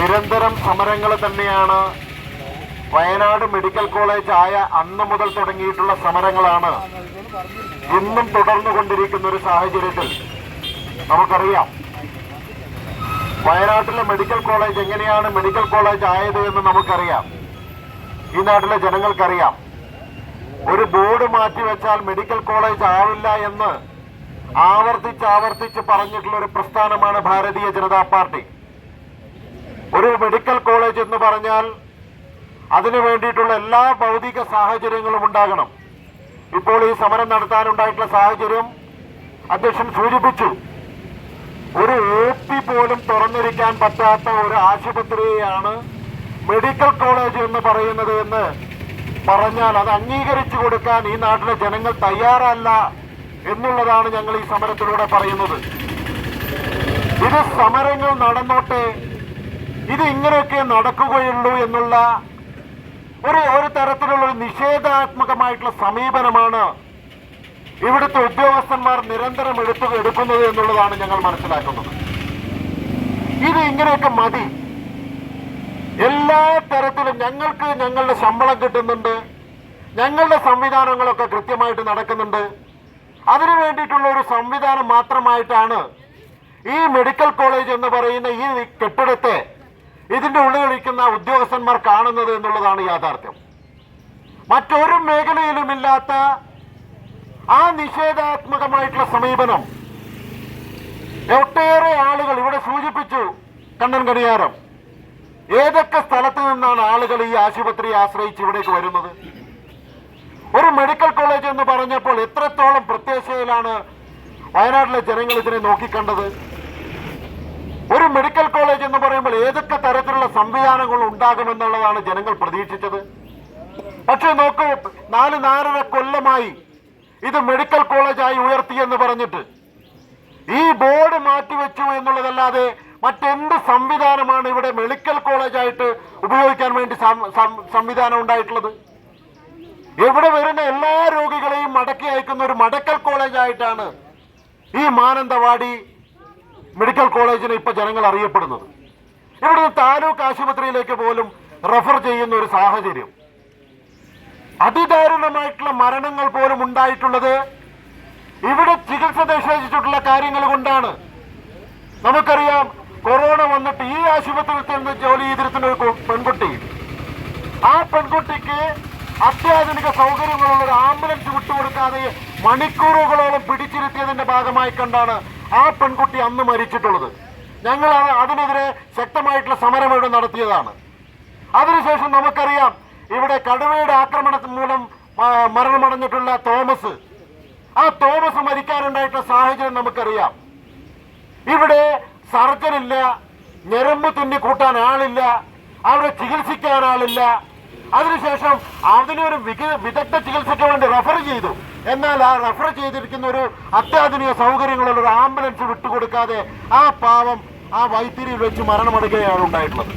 നിരന്തരം സമരങ്ങൾ തന്നെയാണ്. വയനാട് മെഡിക്കൽ കോളേജ് ആയ അന്ന് മുതൽ തുടങ്ങിയിട്ടുള്ള സമരങ്ങളാണ് ഇന്നും തുടർന്നുകൊണ്ടിരിക്കുന്ന ഒരു സാഹചര്യത്തിൽ നമുക്കറിയാം വയനാട്ടിലെ മെഡിക്കൽ കോളേജ് എങ്ങനെയാണ് മെഡിക്കൽ കോളേജ് ആയത് എന്ന് നമുക്കറിയാം. ഈ നാട്ടിലെ ജനങ്ങൾക്കറിയാം. ഒരു ബോർഡ് മാറ്റിവെച്ചാൽ മെഡിക്കൽ കോളേജ് ആവില്ല എന്ന് ആവർത്തിച്ച് പറഞ്ഞിട്ടുള്ള ഒരു പ്രസ്ഥാനമാണ് ഭാരതീയ ജനതാ പാർട്ടി. ഒരു മെഡിക്കൽ കോളേജ് എന്ന് പറഞ്ഞാൽ അതിനു വേണ്ടിയിട്ടുള്ള എല്ലാ ഭൗതിക സാഹചര്യങ്ങളും ഉണ്ടാകണം. ഇപ്പോൾ ഈ സമരം നടത്താനുണ്ടായിട്ടുള്ള സാഹചര്യം അധ്യക്ഷൻ സൂചിപ്പിച്ചു. ഒരു OP പോലും തുറന്നിരിക്കാൻ പറ്റാത്ത ഒരു ആശുപത്രിയെയാണ് മെഡിക്കൽ കോളേജ് എന്ന് പറയുന്നത് എന്ന് പറഞ്ഞാൽ അത് അംഗീകരിച്ചു കൊടുക്കാൻ ഈ നാട്ടിലെ ജനങ്ങൾ തയ്യാറല്ല എന്നുള്ളതാണ് ഞങ്ങൾ ഈ സമരത്തിലൂടെ പറയുന്നത്. ഇത് സമരങ്ങൾ നടന്നോട്ടെ, ഇത് ഇങ്ങനെയൊക്കെ നടക്കുകയുള്ളൂ എന്നുള്ള ഒരു തരത്തിലുള്ള ഒരു നിഷേധാത്മകമായിട്ടുള്ള സമീപനമാണ് ഇവിടുത്തെ ഉദ്യോഗസ്ഥന്മാർ നിരന്തരം എടുക്കുന്നത് എന്നുള്ളതാണ് ഞങ്ങൾ മനസ്സിലാക്കുന്നത്. ഇത് ഇങ്ങനെയൊക്കെ മതി. എല്ലാ തരത്തിലും ഞങ്ങൾക്ക് ഞങ്ങളുടെ ശമ്പളം കിട്ടുന്നുണ്ട്, ഞങ്ങളുടെ സംവിധാനങ്ങളൊക്കെ കൃത്യമായിട്ട് നടക്കുന്നുണ്ട്. അതിനു വേണ്ടിയിട്ടുള്ള ഒരു സംവിധാനം മാത്രമായിട്ടാണ് ഈ മെഡിക്കൽ കോളേജ് എന്ന് പറയുന്ന ഈ കെട്ടിടത്തെ ഇതിന്റെ ഉള്ളിലിരിക്കുന്ന ഉദ്യോഗസ്ഥന്മാർ കാണുന്നത് എന്നുള്ളതാണ് യാഥാർത്ഥ്യം. മറ്റൊരു മേഖലയിലുമില്ലാത്ത ആ നിഷേധാത്മകമായിട്ടുള്ള സമീപനം ഒട്ടേറെ ആളുകൾ ഇവിടെ സൂചിപ്പിച്ചു. കണ്ണൻ കണിയാരം, ഏതൊക്കെ സ്ഥലത്ത് നിന്നാണ് ആളുകൾ ഈ ആശുപത്രിയെ ആശ്രയിച്ച് ഇവിടേക്ക് വരുന്നത്? ഒരു മെഡിക്കൽ കോളേജ് എന്ന് പറഞ്ഞപ്പോൾ എത്രത്തോളം പ്രത്യാശയിലാണ് വയനാട്ടിലെ ജനങ്ങൾ ഇതിനെ നോക്കിക്കണ്ടത്? ഒരു മെഡിക്കൽ കോളേജ് എന്ന് പറയുമ്പോൾ ഏതൊക്കെ തരത്തിലുള്ള സംവിധാനങ്ങൾ ഉണ്ടാകുമെന്നുള്ളതാണ് ജനങ്ങൾ പ്രതീക്ഷിച്ചത്. പക്ഷെ നോക്കൂ, 4.5 കൊല്ലമായി ഇത് മെഡിക്കൽ കോളേജായി ഉയർത്തിയെന്ന് പറഞ്ഞിട്ട് ഈ ബോർഡ് മാറ്റിവെച്ചു എന്നുള്ളതല്ലാതെ മറ്റെന്ത് സംവിധാനമാണ് ഇവിടെ മെഡിക്കൽ കോളേജായിട്ട് ഉപയോഗിക്കാൻ വേണ്ടി സംവിധാനം ഉണ്ടായിട്ടുള്ളത്? ഇവിടെ വരുന്ന എല്ലാ രോഗികളെയും മടക്കി അയക്കുന്ന ഒരു മെഡിക്കൽ കോളേജായിട്ടാണ് ഈ മാനന്തവാടി മെഡിക്കൽ കോളേജിനെ ഇപ്പൊ ജനങ്ങൾ അറിയപ്പെടുന്നത്. ഇവിടുന്ന് താലൂക്ക് ആശുപത്രിയിലേക്ക് പോലും റെഫർ ചെയ്യുന്ന ഒരു സാഹചര്യം. അതിദാരുണമായിട്ടുള്ള മരണങ്ങൾ പോലും ഉണ്ടായിട്ടുള്ളത് ഇവിടെ ചികിത്സ നിഷേധിച്ചിട്ടുള്ള കാര്യങ്ങൾ കൊണ്ടാണ്. നമുക്കറിയാം, കൊറോണ വന്നിട്ട് ഈ ആശുപത്രിയിൽ ചെന്ന് ജോലി ചെയ്തിരുന്ന ഒരു പെൺകുട്ടി, ആ പെൺകുട്ടിക്ക് അത്യാധുനിക സൗകര്യങ്ങളുള്ള ഒരു ആംബുലൻസ് വിട്ടുകൊടുക്കാതെ മണിക്കൂറുകളോളം പിടിച്ചിരുത്തിയതിന്റെ ഭാഗമായി കണ്ടാണ് ആ പെൺകുട്ടി അന്ന് മരിച്ചിട്ടുള്ളത്. ഞങ്ങൾ അതിനെതിരെ ശക്തമായിട്ടുള്ള സമരം ഇവിടെ നടത്തിയതാണ്. അതിനുശേഷം നമുക്കറിയാം, ഇവിടെ കടുവയുടെ ആക്രമണത്തിന് മൂലം മരണമടഞ്ഞിട്ടുള്ള തോമസ്, ആ തോമസ് മരിക്കാനുണ്ടായിട്ടുള്ള സാഹചര്യം നമുക്കറിയാം. ഇവിടെ സർജനില്ല, ഞരമ്പ് തുന്നി കൂട്ടാൻ ആളില്ല, അവിടെ ചികിത്സിക്കാൻ ആളില്ല. അതിനുശേഷം അതിനൊരു വിദഗ്ധ ചികിത്സയ്ക്ക് വേണ്ടി റെഫർ ചെയ്തു. എന്നാൽ ആ റെഫർ ചെയ്തിരിക്കുന്ന ഒരു അത്യാധുനിക സൗകര്യങ്ങളുള്ള ഒരു ആംബുലൻസ് വിട്ടുകൊടുക്കാതെ ആ പാവം ആ വൈത്തിരിയിൽ വെച്ച് മരണമടയുകയാണ് ഉണ്ടായിട്ടുള്ളത്.